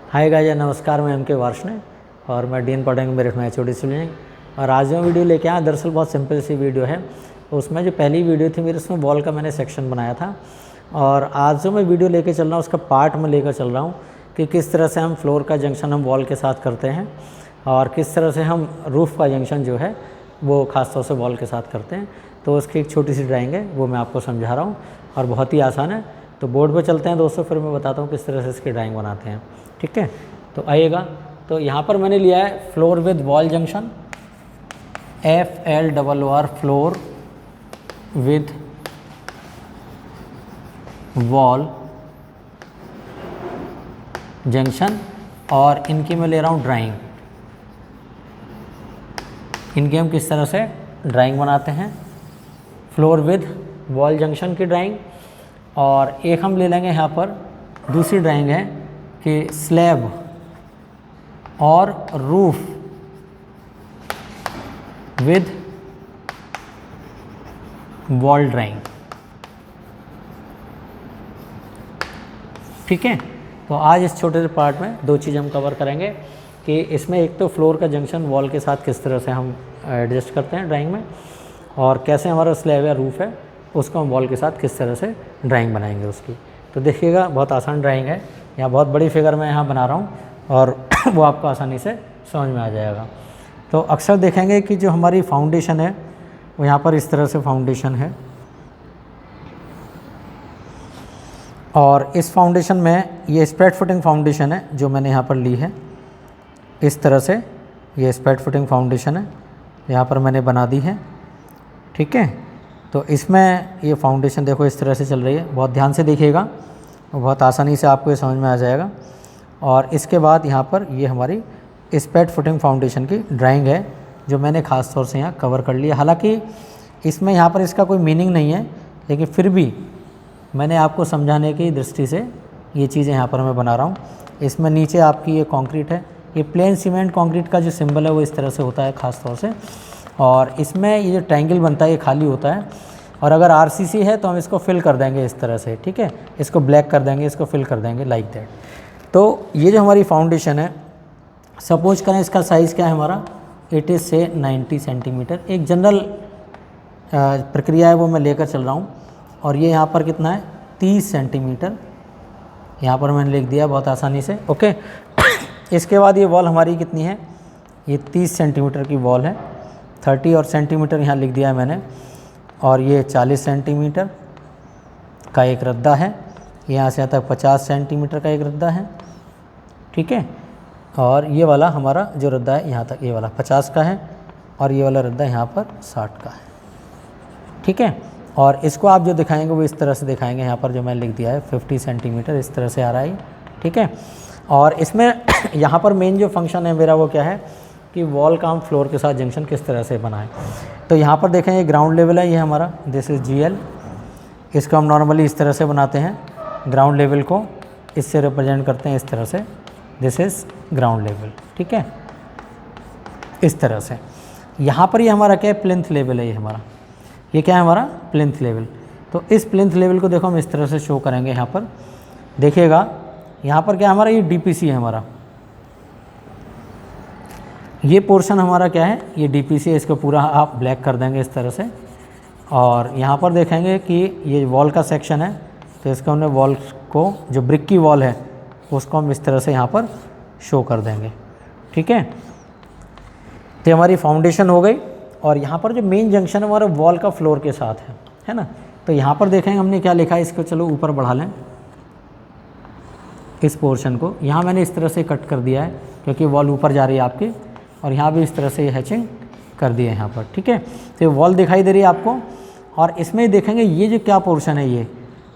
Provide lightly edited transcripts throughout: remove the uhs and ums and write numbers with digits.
Hi guys, नमस्कार। मैं MK. Varshney और मैं डीन पढ़ेंगे मेरिट में HOD इंजीनियरिंग। और आज जो वीडियो लेके आया दरअसल बहुत सिंपल सी वीडियो है। उसमें जो पहली वीडियो थी मेरी, उसमें वॉल का मैंने सेक्शन बनाया था। और आज जो मैं वीडियो लेके चल रहा हूँ उसका पार्ट में लेकर चल रहा हूँ कि किस तरह से हम फ्लोर का जंक्शन हम वॉल के साथ करते हैं और किस तरह से हम रूफ़ का जंक्शन जो है वो ख़ास तौर से वॉल के साथ करते हैं। तो उसकी एक छोटी सी ड्राइंग है, वो मैं आपको समझा रहा हूँ और बहुत ही आसान है। तो बोर्ड पे चलते हैं दोस्तों, फिर मैं बताता हूँ किस तरह से इसकी ड्राइंग बनाते हैं। ठीक है, तो आइएगा। तो यहाँ पर मैंने लिया है floor with wall junction, FLOOR floor with wall junction. और इनकी मैं ले रहा हूँ ड्राइंग। इनकी हम किस तरह से ड्राइंग बनाते हैं, फ्लोर विद वॉल जंक्शन की ड्राइंग। और एक हम ले लेंगे यहाँ पर दूसरी ड्राइंग है कि स्लैब और रूफ विद वॉल ड्राइंग। ठीक है, तो आज इस छोटे से पार्ट में दो चीज़ हम कवर करेंगे कि इसमें एक तो फ्लोर का जंक्शन वॉल के साथ किस तरह से हम एडजस्ट करते हैं ड्राइंग में, और कैसे हमारा स्लैब या रूफ है उसको हम वॉल के साथ किस तरह से ड्राइंग बनाएंगे उसकी। तो देखिएगा, बहुत आसान ड्राइंग है। यहाँ बहुत बड़ी फिगर मैं यहाँ बना रहा हूँ और वो आपको आसानी से समझ में आ जाएगा। तो अक्सर देखेंगे कि जो हमारी फाउंडेशन है वो यहाँ पर इस तरह से फाउंडेशन है, और इस फाउंडेशन में ये स्प्रेड फुटिंग फाउंडेशन है जो मैंने यहाँ पर ली है। इस तरह से ये स्प्रेड फुटिंग फाउंडेशन है, यहाँ पर मैंने बना दी है। ठीक है, तो इसमें ये फाउंडेशन देखो इस तरह से चल रही है। बहुत ध्यान से देखिएगा, बहुत आसानी से आपको ये समझ में आ जाएगा। और इसके बाद यहाँ पर ये हमारी स्प्रेड फुटिंग फाउंडेशन की ड्राइंग है जो मैंने ख़ास तौर से यहाँ कवर कर लिया। हालांकि इसमें यहाँ पर इसका कोई मीनिंग नहीं है, लेकिन फिर भी मैंने आपको समझाने की दृष्टि से ये चीज़ें यहाँ पर मैं बना रहा हूँ। इसमें नीचे आपकी ये कंक्रीट है, ये प्लेन सीमेंट कंक्रीट का जो सिंबल है वो इस तरह से होता है ख़ास तौर से। और इसमें ये जो ट्रायंगल बनता है ये खाली होता है, और अगर RCC है तो हम इसको फिल कर देंगे इस तरह से। ठीक है, इसको ब्लैक कर देंगे, इसको फिल कर देंगे लाइक दैट। तो ये जो हमारी फाउंडेशन है, सपोज करें इसका साइज़ क्या है हमारा, इट इज़ से 90 सेंटीमीटर। एक जनरल प्रक्रिया है वो मैं लेकर चल रहा हूँ। और ये यहाँ पर कितना है, 30 सेंटीमीटर यहाँ पर मैंने लिख दिया बहुत आसानी से। ओके इसके बाद ये वॉल हमारी कितनी है, ये 30 सेंटीमीटर की वॉल है। 30 और सेंटीमीटर यहाँ लिख दिया है मैंने। और ये 40 सेंटीमीटर का एक रद्दा है, यहाँ से यहाँ तक 50 सेंटीमीटर का एक रद्दा है। ठीक है, और ये वाला हमारा जो रद्दा है यहाँ तक, ये वाला 50 का है, और ये वाला रद्दा यहाँ पर 60 का है। ठीक है, और इसको आप जो दिखाएंगे वो इस तरह से दिखाएंगे। यहाँ पर जो मैं लिख दिया है 50 सेंटीमीटर इस तरह से आ रहा है। ठीक है, और इसमें यहाँ पर मेन जो फंक्शन है मेरा वो क्या है कि वॉल का हम फ्लोर के साथ जंक्शन किस तरह से बनाएं। तो यहाँ पर देखें ये ग्राउंड लेवल है, ये हमारा दिस इज़ GL। इसको हम नॉर्मली इस तरह से बनाते हैं, ग्राउंड लेवल को इससे रिप्रेजेंट करते हैं इस तरह से, दिस इज़ ग्राउंड लेवल। ठीक है, इस तरह से। यहाँ पर ये हमारा क्या है, प्लिंथ लेवल है। ये हमारा, ये क्या है हमारा, प्लिंथ लेवल। तो इस प्लिंथ लेवल को देखो हम इस तरह से शो करेंगे। यहाँ पर देखिएगा, यहाँ पर क्या हमारा, ये DPC है हमारा। ये पोर्शन हमारा क्या है, ये DPC है। इसको पूरा आप ब्लैक कर देंगे इस तरह से। और यहाँ पर देखेंगे कि ये वॉल का सेक्शन है, तो इसको हमने वॉल को, जो ब्रिक की वॉल है उसको हम इस तरह से यहाँ पर शो कर देंगे। ठीक है, तो हमारी फाउंडेशन हो गई। और यहाँ पर जो मेन जंक्शन है हमारा वॉल का फ्लोर के साथ है ना। तो यहाँ पर देखेंगे हमने क्या लिखा है, इसको चलो ऊपर बढ़ा लें। इस पोर्शन को यहाँ मैंने इस तरह से कट कर दिया है क्योंकि वॉल ऊपर जा रही है आपकी, और यहाँ भी इस तरह से हैचिंग कर दिया है यहाँ पर। ठीक है, तो ये वॉल दिखाई दे रही है आपको। और इसमें देखेंगे ये जो क्या पोर्शन है, ये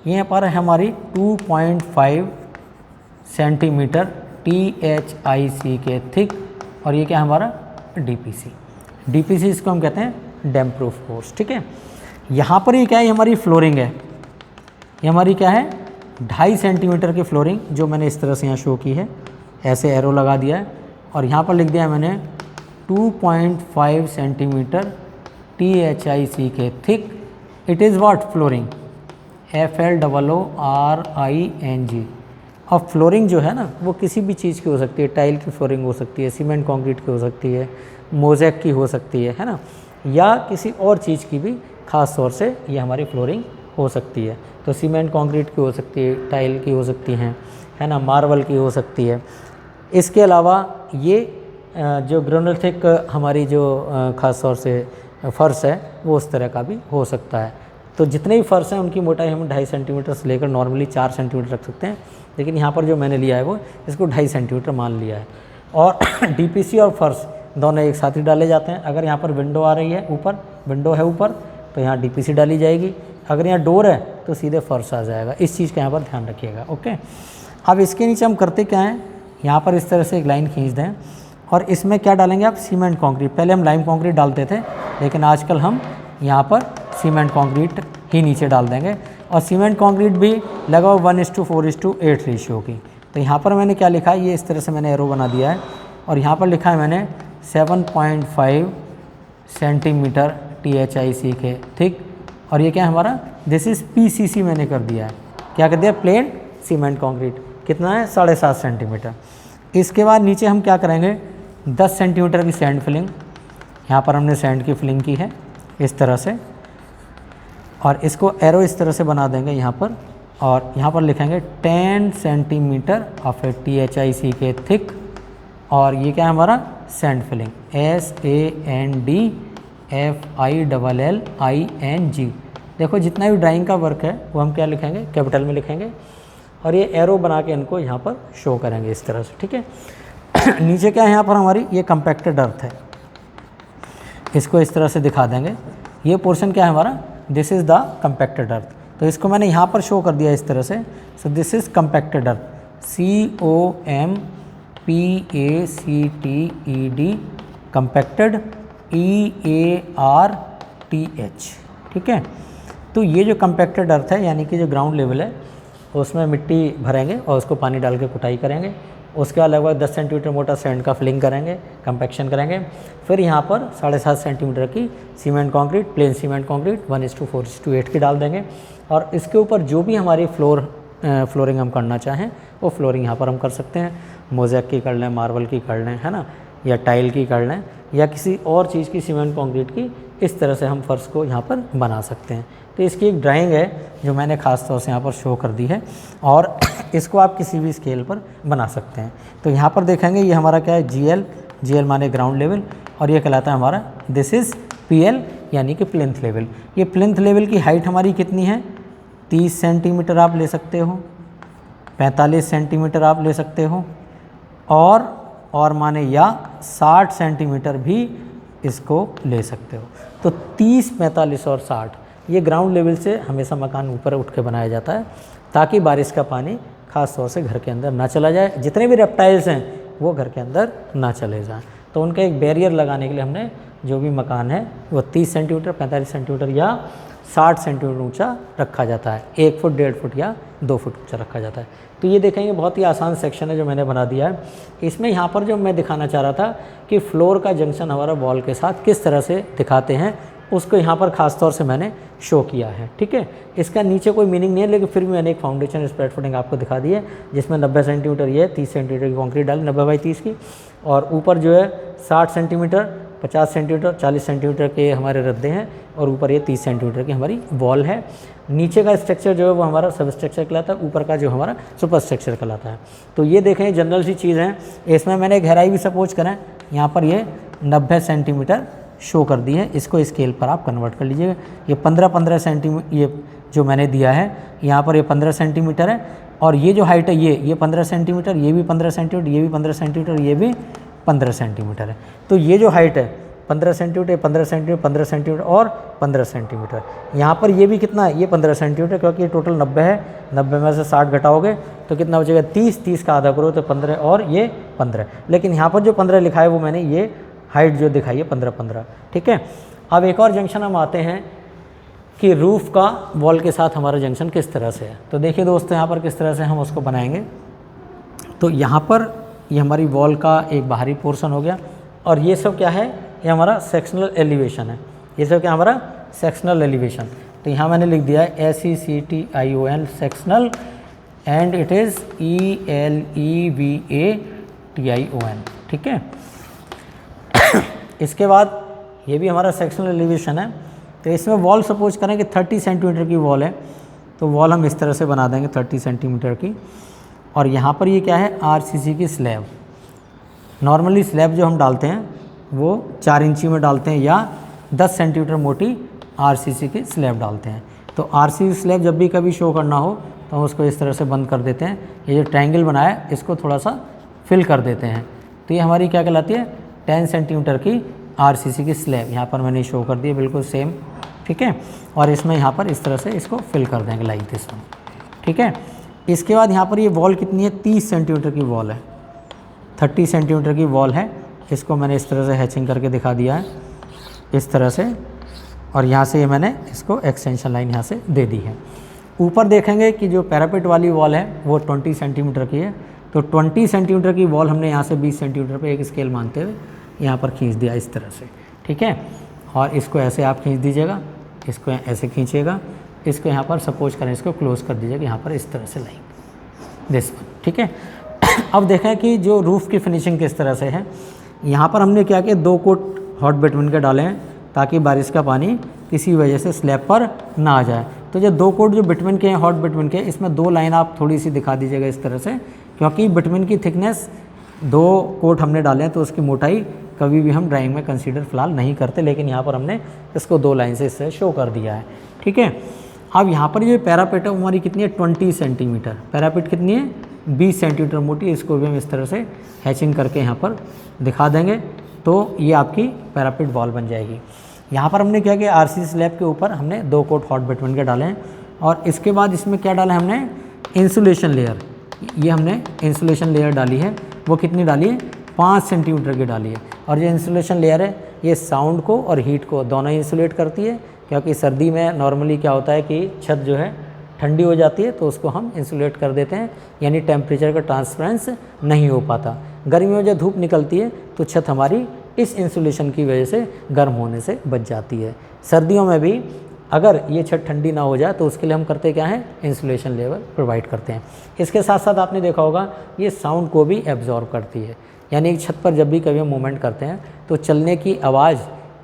यहाँ पर है हमारी 2.5 सेंटीमीटर THIC के थिक। और ये क्या है हमारा, DPC इसको हम कहते हैं डैम्प प्रूफ कोर्स। ठीक है, यहाँ पर ये क्या है, हमारी फ्लोरिंग है। ये हमारी क्या है, 2.5 सेंटीमीटर की फ्लोरिंग जो मैंने इस तरह से यहाँ शो की है, ऐसे एरो लगा दिया है। और यहाँ पर लिख दिया है मैंने 2.5 सेंटीमीटर THIC के thick. It is what, flooring, FLOORING। और फ्लोरिंग जो है ना वो किसी भी चीज़ की हो सकती है, टाइल की फ्लोरिंग हो सकती है, सीमेंट कंक्रीट की हो सकती है, मोज़ेक की हो सकती है ना, या किसी और चीज़ की भी ख़ास तौर से ये हमारी फ्लोरिंग हो सकती है। तो सीमेंट कंक्रीट की हो सकती है, टाइल की हो सकती हैं, है ना, मार्बल की हो सकती है। इसके अलावा ये जो ग्रेनुलोथिक हमारी जो ख़ास तौर से फ़र्श है वो उस तरह का भी हो सकता है। तो जितने भी फ़र्श हैं उनकी मोटाई हम 2.5 सेंटीमीटर से लेकर नॉर्मली 4 सेंटीमीटर रख सकते हैं, लेकिन यहाँ पर जो मैंने लिया है वो इसको 2.5 सेंटीमीटर मान लिया है। और डीपीसी और फर्श दोनों एक साथ ही डाले जाते हैं। अगर यहाँ पर विंडो आ रही है ऊपर, विंडो है ऊपर, तो यहाँ डीपीसी डाली जाएगी। अगर यहाँ डोर है तो सीधे फर्श आ जाएगा। इस चीज़ का यहाँ पर ध्यान रखिएगा। ओके, अब इसके नीचे हम करते क्या हैं, यहाँ पर इस तरह से एक लाइन खींच दें और इसमें क्या डालेंगे आप, सीमेंट कंक्रीट। पहले हम लाइम कंक्रीट डालते थे, लेकिन आजकल हम यहाँ पर सीमेंट कंक्रीट ही नीचे डाल देंगे। और सीमेंट कंक्रीट भी लगभग 1:4:8 रेशियो की। तो यहाँ पर मैंने क्या लिखा है, ये इस तरह से मैंने एरो बना दिया है और यहाँ पर लिखा है मैंने 7.5 सेंटीमीटर THIC के थिक। और ये क्या है हमारा, दिस इज़ PCC मैंने कर दिया है। क्या कर दिया, प्लेन सीमेंट कंक्रीट। कितना है, 7.5 सेंटीमीटर। इसके बाद नीचे हम क्या करेंगे, 10 सेंटीमीटर की सैंड फिलिंग। यहाँ पर हमने सैंड की फिलिंग की है इस तरह से, और इसको एरो इस तरह से बना देंगे यहाँ पर, और यहाँ पर लिखेंगे 10 सेंटीमीटर ऑफ ए THIC के थिक। और ये क्या है हमारा, सैंड फिलिंग, SANDFILLING। देखो जितना भी ड्राइंग का वर्क है वो हम क्या लिखेंगे, कैपिटल में लिखेंगे, और ये एरो बना के इनको यहाँ पर शो करेंगे इस तरह से, ठीक है। नीचे क्या है यहाँ पर हमारी, ये कंपैक्टेड अर्थ है, इसको इस तरह से दिखा देंगे। ये पोर्शन क्या है हमारा, दिस इज़ द कंपैक्टेड अर्थ। तो इसको मैंने यहाँ पर शो कर दिया इस तरह से। So this is compacted earth, COMPACTED, compacted EARTH, ठीक है। तो ये जो कंपैक्टेड अर्थ है, यानी कि जो ग्राउंड लेवल है, उसमें मिट्टी भरेंगे और उसको पानी डाल के कुटाई करेंगे। उसके बाद लगभग 10 सेंटीमीटर मोटा सैंड का फिलिंग करेंगे, कंपैक्शन करेंगे। फिर यहाँ पर 7.5 सेंटीमीटर की cement concrete, plane cement concrete 1:4:8 की डाल देंगे। और इसके ऊपर जो भी हमारी फ्लोरिंग हम करना चाहें वो फ्लोरिंग यहाँ पर हम कर सकते हैं। मोज़ेक की कर लें, मार्बल की कर लें, है ना, या टाइल की कर लें, या किसी और चीज़ की सीमेंट कंक्रीट की। इस तरह से हम फर्श को यहाँ पर बना सकते हैं। तो इसकी एक ड्राइंग है जो मैंने ख़ास तौर से यहाँ पर शो कर दी है, और इसको आप किसी भी स्केल पर बना सकते हैं। तो यहाँ पर देखेंगे ये हमारा क्या है, GL माने ग्राउंड लेवल, और ये कहलाता है हमारा, दिस इज़ PL यानी कि प्लिंथ लेवल। ये प्लिंथ लेवल की हाइट हमारी कितनी है, 30 सेंटीमीटर आप ले सकते हो, 45 सेंटीमीटर आप ले सकते हो, और माने या 60 सेंटीमीटर भी इसको ले सकते हो। तो 30, 45 और 60 ये ग्राउंड लेवल से हमेशा मकान ऊपर उठ के बनाया जाता है, ताकि बारिश का पानी ख़ास तौर से घर के अंदर ना चला जाए, जितने भी रेप्टाइल्स हैं वो घर के अंदर ना चले जाएं। तो उनका एक बैरियर लगाने के लिए हमने जो भी मकान है वो 30 सेंटीमीटर, 45 सेंटीमीटर या 60 सेंटीमीटर ऊंचा रखा जाता है। 1 फुट, 1.5 फुट या 2 फुट ऊंचा रखा जाता है। तो ये देखेंगे बहुत ही आसान सेक्शन है जो मैंने बना दिया है। इसमें यहाँ पर जो मैं दिखाना चाह रहा था कि फ्लोर का जंक्शन हमारा वॉल के साथ किस तरह से दिखाते हैं, उसको यहाँ पर ख़ास तौर से मैंने शो किया है, ठीक है। इसका नीचे कोई मीनिंग नहीं है, लेकिन फिर भी मैंने एक फाउंडेशन स्प्रेड फुटिंग आपको दिखा दी है, जिसमें 90 सेंटीमीटर ये 30 सेंटीमीटर की कंक्रीट डाली, 90/30 की, और ऊपर जो है 60 सेंटीमीटर, 50 सेंटीमीटर, 40 सेंटीमीटर के हमारे रद्दे हैं, और ऊपर ये 30 सेंटीमीटर की हमारी वॉल है। नीचे का स्ट्रक्चर जो है वो हमारा सब स्ट्रक्चर कहलाता है, ऊपर का जो हमारा सुपर स्ट्रक्चर कहलाता है। तो ये देखें जनरल सी चीज़ है। इसमें मैंने गहराई भी सपोज करें, यहाँ पर ये 90 सेंटीमीटर शो कर दी है। इसको स्केल पर आप कन्वर्ट कर लीजिएगा। ये 15 सेंटीमीटर ये जो मैंने दिया है, यहाँ पर ये 15 सेंटीमीटर है, और ये जो हाइट है ये 15 सेंटीमीटर, ये भी 15 सेंटीमीटर, ये भी 15 सेंटीमीटर, ये भी 15 सेंटीमीटर है। तो ये जो हाइट है 15 सेंटीमीटर, 15 सेंटीमीटर, 15 सेंटीमीटर और 15 सेंटीमीटर। यहाँ पर ये भी कितना है, ये 15 सेंटीमीटर, क्योंकि ये टोटल 90 है। 90 में से 60 घटाओगे तो कितना बचेगा, 30। 30 का आधा करो तो 15, और ये 15। लेकिन यहाँ पर जो 15 लिखा है वो मैंने ये हाइट जो दिखाई है 15, ठीक है। अब एक और जंक्शन हम आते हैं कि रूफ़ का वॉल के साथ हमारा जंक्शन किस तरह से है। तो देखिए दोस्तों, यहाँ पर किस तरह से हम उसको बनाएंगे। तो यहाँ पर ये हमारी वॉल का एक बाहरी पोर्शन हो गया, और ये सब क्या है, ये हमारा सेक्शनल एलिवेशन है। ये सब क्या हमारा सेक्शनल एलिवेशन। तो यहाँ मैंने लिख दिया है SECTION, sectional and it is ELEVATION, ठीक है। इसके बाद ये भी हमारा सेक्शनल एलिवेशन है। तो इसमें वॉल सपोज करें कि 30 सेंटीमीटर की वॉल है, तो वॉल हम इस तरह से बना देंगे 30 सेंटीमीटर की। और यहाँ पर ये क्या है, RCC की स्लैब। नॉर्मली स्लैब जो हम डालते हैं वो 4 इंची में डालते हैं या 10 सेंटीमीटर मोटी RCC की स्लैब डालते हैं। तो RCC स्लैब जब भी कभी शो करना हो तो हम उसको इस तरह से बंद कर देते हैं। ये जो ट्रायंगल बनाया है इसको थोड़ा सा फिल कर देते हैं। तो ये हमारी क्या कहलाती है, 10 सेंटीमीटर की RCC की स्लैब। यहाँ पर मैंने शो कर दी है बिल्कुल सेम, ठीक है। और इसमें यहाँ पर इस तरह से इसको फिल कर देंगे लाइक दिस वन, ठीक है। इसके बाद यहाँ पर ये वॉल कितनी है, 30 सेंटीमीटर की वॉल है, 30 सेंटीमीटर की वॉल है। इसको मैंने इस तरह से हैचिंग करके दिखा दिया है इस तरह से। और यहाँ से ये मैंने इसको एक्सटेंशन लाइन यहाँ से दे दी है। ऊपर देखेंगे कि जो पैरापेट वाली वॉल है वो 20 सेंटीमीटर की है। तो 20 सेंटीमीटर की वॉल हमने यहाँ से 20 सेंटीमीटर पे एक स्केल मानते हुए यहाँ पर खींच दिया इस तरह से, ठीक है। और इसको ऐसे आप खींच दीजिएगा, इसको ऐसे खींचिएगा, इसको यहाँ पर सपोज करें इसको क्लोज कर दीजिएगा यहाँ पर इस तरह से लाइक दिस, ठीक है। अब देखें कि जो रूफ़ की फिनिशिंग किस तरह से है। यहाँ पर हमने क्या किया, 2 कोट हॉट बिटुमिन के डाले हैं ताकि बारिश का पानी किसी वजह से स्लैब पर ना आ जाए। तो जो 2 कोट जो बिटुमिन के हैं, हॉट बिटुमिन के, इसमें 2 लाइन आप थोड़ी सी दिखा दीजिएगा इस तरह से, क्योंकि बिटुमिन की थिकनेस 2 कोट हमने डाले हैं तो उसकी मोटाई कभी भी हम ड्राइंग में कंसीडर फिलहाल नहीं करते, लेकिन यहाँ पर हमने इसको 2 लाइन से इससे शो कर दिया है, ठीक है। अब यहाँ पर ये पैरापेट है हमारी कितनी है, 20 सेंटीमीटर। पैरापेट कितनी है, 20 सेंटीमीटर मोटी। इसको भी हम इस तरह से हैचिंग करके यहाँ पर दिखा देंगे तो ये आपकी पैरापेट वॉल बन जाएगी। यहाँ पर हमने क्या किया, RCC स्लैब के ऊपर हमने 2 कोट हॉट बिटुमिन के डाले हैं। और इसके बाद इसमें क्या डाला है हमने, इंसुलेशन लेयर। ये हमने इंसुलेशन लेयर डाली है, वो कितनी डाली है, 5 सेंटीमीटर की डाली है। और ये इंसुलेशन लेयर है ये साउंड को और हीट को दोनों इंसुलेट करती है, क्योंकि सर्दी में नॉर्मली क्या होता है कि छत जो है ठंडी हो जाती है तो उसको हम इंसुलेट कर देते हैं, यानी टेम्परेचर का ट्रांसफरेंस नहीं हो पाता। गर्मियों में जब धूप निकलती है तो छत हमारी इस इंसुलेशन की वजह से गर्म होने से बच जाती है। सर्दियों में भी अगर ये छत ठंडी ना हो जाए तो उसके लिए हम करते क्या हैं, इंसुलेशन लेयर प्रोवाइड करते हैं। इसके साथ साथ आपने देखा होगा ये साउंड को भी एब्जॉर्ब करती है, यानी छत पर जब भी कभी हम मूवमेंट करते हैं तो चलने की आवाज़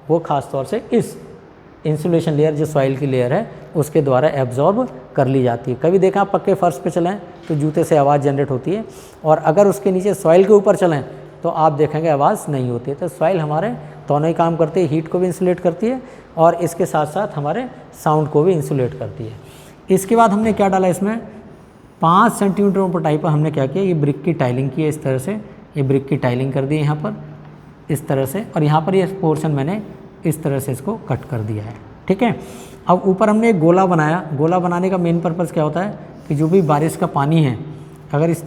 वो ख़ास तौर से इस इंसुलेशन लेयर जो सॉइल की लेयर है उसके द्वारा एब्जॉर्ब कर ली जाती है। कभी देखा आप पक्के फर्श पे चलें तो जूते से आवाज़ जनरेट होती है, और अगर उसके नीचे सॉइल के ऊपर चलें तो आप देखेंगे आवाज़ नहीं होती है। तो सॉइल हमारे दोनों ही काम करती है, हीट को भी इंसुलेट करती है और इसके साथ साथ हमारे साउंड को भी इंसुलेट करती है। इसके बाद हमने क्या डाला, इसमें 5 सेंटीमीटर मोटाई पर हमने क्या किया, ये ब्रिक की टाइलिंग की है इस तरह से। ये ब्रिक की टाइलिंग कर दी है यहाँ पर इस तरह से, और यहाँ पर ये पोर्शन मैंने इस तरह से इसको कट कर दिया है, ठीक है। अब ऊपर हमने एक गोला बनाया। गोला बनाने का मेन पर्पज़ क्या होता है कि जो भी बारिश का पानी है अगर इस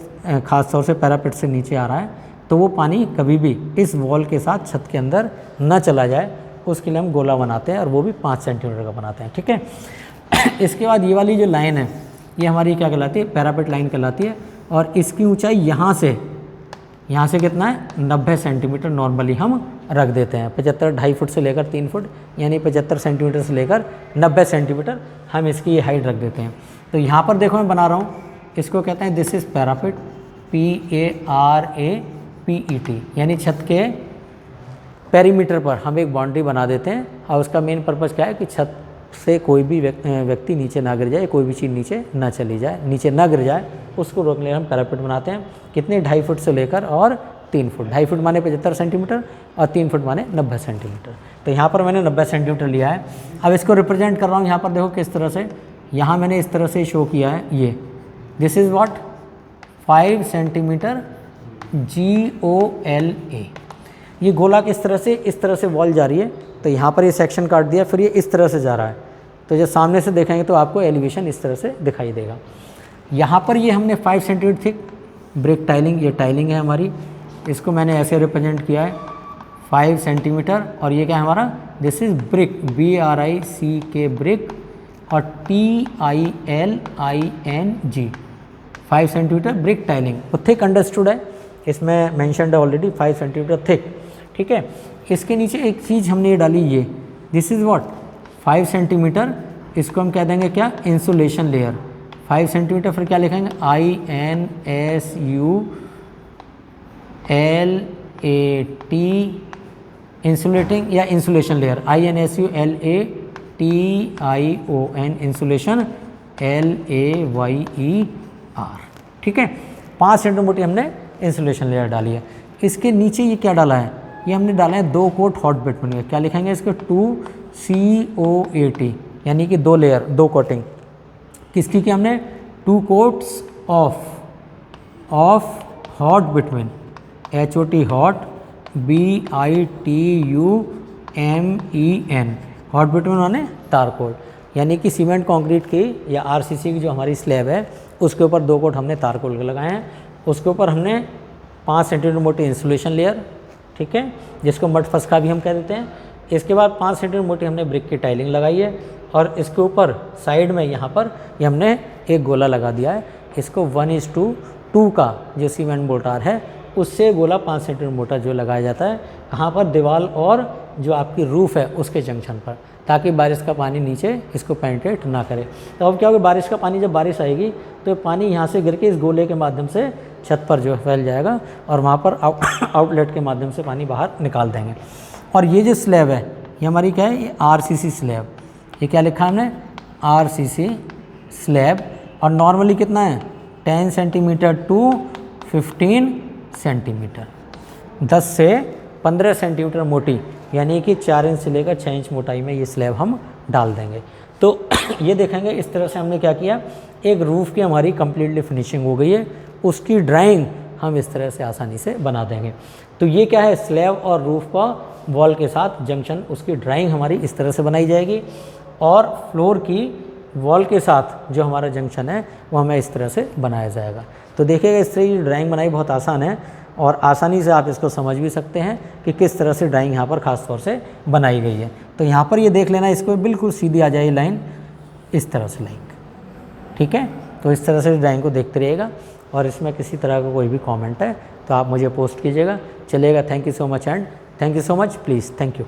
ख़ास तौर से पैरापेट से नीचे आ रहा है तो वो पानी कभी भी इस वॉल के साथ छत के अंदर न चला जाए, उसके लिए हम गोला बनाते हैं और वो भी 5 सेंटीमीटर का बनाते हैं, ठीक है। इसके बाद ये वाली जो लाइन है ये हमारी क्या कहलाती है, पैरापेट लाइन कहलाती है। और इसकी ऊंचाई यहाँ से कितना है, 90 सेंटीमीटर नॉर्मली हम रख देते हैं। 75 2.5 फुट से लेकर 3 फुट यानी 75 सेंटीमीटर से लेकर 90 सेंटीमीटर हम इसकी ये हाइट रख देते हैं। तो यहाँ पर देखो मैं बना रहा हूँ, इसको कहते हैं दिस इज़ पैरापेट, PARAPET, यानी छत के पेरीमीटर पर हम एक बाउंड्री बना देते हैं। और उसका मेन पर्पज़ क्या है कि छत से कोई भी व्यक्ति नीचे ना गिर जाए, कोई भी चीज़ नीचे ना चली जाए, नीचे ना गिर जाए, उसको रोकने के लिए हम पैरापेट बनाते हैं। कितने, 2.5 फुट से लेकर और 3 फुट। 2.5 फुट माने 75 सेंटीमीटर और 3 फुट माने 90 सेंटीमीटर। तो यहाँ पर मैंने 90 सेंटीमीटर लिया है। अब इसको रिप्रेजेंट कर रहा हूँ यहाँ पर, देखो किस तरह से, यहाँ मैंने इस तरह से शो किया है। ये this is what, 5 centimetre GOLA। ये गोला किस तरह से, इस तरह से वॉल जा रही है, तो यहाँ पर ये सेक्शन काट दिया, फिर ये इस तरह से जा रहा है। तो जब सामने से देखेंगे तो आपको एलिवेशन इस तरह से दिखाई देगा। यहाँ पर ये हमने 5 सेंटीमीटर थिक ब्रिक टाइलिंग, ये टाइलिंग है हमारी, इसको मैंने ऐसे रिप्रेजेंट किया है 5 सेंटीमीटर। और ये क्या है हमारा, this is brick, BRICK brick, और TILING 5 सेंटीमीटर ब्रिक टाइलिंग। वो थिक अंडरस्टूड है, इसमें मैंशनड है ऑलरेडी 5 सेंटीमीटर थिक, ठीक है। इसके नीचे एक चीज़ हमने ये डाली, ये दिस इज़ व्हाट, 5 सेंटीमीटर, इसको हम कह देंगे क्या, इंसुलेशन लेयर। 5 सेंटीमीटर, फिर क्या लिखेंगे INSULAT इंसुलेटिंग या insulation layer, INSULATION insulation LAYER, ठीक है। 5 सेंटीमीटर मोटी हमने इंसुलेशन लेयर डाली है। इसके नीचे ये क्या डाला है, ये हमने डाला है 2 कोट हॉट बिटुमेन। क्या लिखेंगे इसके 2COAT, यानी कि 2 लेयर 2 कोटिंग किसकी की हमने 2 quotes of hot bitumen, HOT hot BITUMEN, hot bitumen माने तारकोल, यानी कि सीमेंट कंक्रीट की या RCC की जो हमारी स्लैब है उसके ऊपर 2 कोट हमने तारकोल के लगाए हैं। उसके ऊपर हमने 5 सेंटीमीटर मोटी इंसुलेशन लेयर, ठीक है, जिसको मड फसका भी हम कह देते हैं। इसके बाद 5 सेंटीमीटर मोटी हमने ब्रिक की टाइलिंग लगाई है और इसके ऊपर साइड में यहाँ पर ये हमने एक गोला लगा दिया है। इसको 1:2 का जो सीमेंट मोर्टार है उससे गोला 5 सेंटीमीटर मोटा जो लगाया जाता है कहाँ पर, दीवार और जो आपकी रूफ़ है उसके जंक्शन पर, ताकि बारिश का पानी नीचे इसको पेनिट्रेट ना करे। तो अब क्या होगा, बारिश का पानी जब बारिश आएगी तो पानी यहाँ से गिर के इस गोले के माध्यम से छत पर जो फैल जाएगा और वहाँ पर आउटलेट के माध्यम से पानी बाहर निकाल देंगे। और ये जो स्लैब है ये हमारी क्या है, ये RCC स्लैब, ये क्या लिखा हमने RCC स्लैब, और नॉर्मली कितना है 10 सेंटीमीटर टू 15 सेंटीमीटर, 10 से 15 सेंटीमीटर मोटी, यानी कि 4 इंच से लेकर 6 इंच मोटाई में ये स्लैब हम डाल देंगे। तो ये देखेंगे इस तरह से हमने क्या किया, एक रूफ़ की हमारी कंप्लीटली फिनिशिंग हो गई है, उसकी ड्राइंग हम इस तरह से आसानी से बना देंगे। तो ये क्या है, स्लैब और रूफ़ का वॉल के साथ जंक्शन, उसकी ड्राइंग हमारी इस तरह से बनाई जाएगी और फ्लोर की वॉल के साथ जो हमारा जंक्शन है वो हमें इस तरह से बनाया जाएगा। तो देखिएगा इस तरह की ड्राइंग बनाई बहुत आसान है और आसानी से आप इसको समझ भी सकते हैं कि किस तरह से ड्राइंग यहाँ पर ख़ास तौर से बनाई गई है। तो यहाँ पर ये देख लेना, इसको बिल्कुल सीधी आ जाए लाइन, इस तरह से लाइन, ठीक है। तो इस तरह से ड्राइंग को देखते रहिएगा और इसमें किसी तरह का कोई भी कमेंट है तो आप मुझे पोस्ट कीजिएगा, चलेगा। Thank you so much and thank you so much, please, thank you.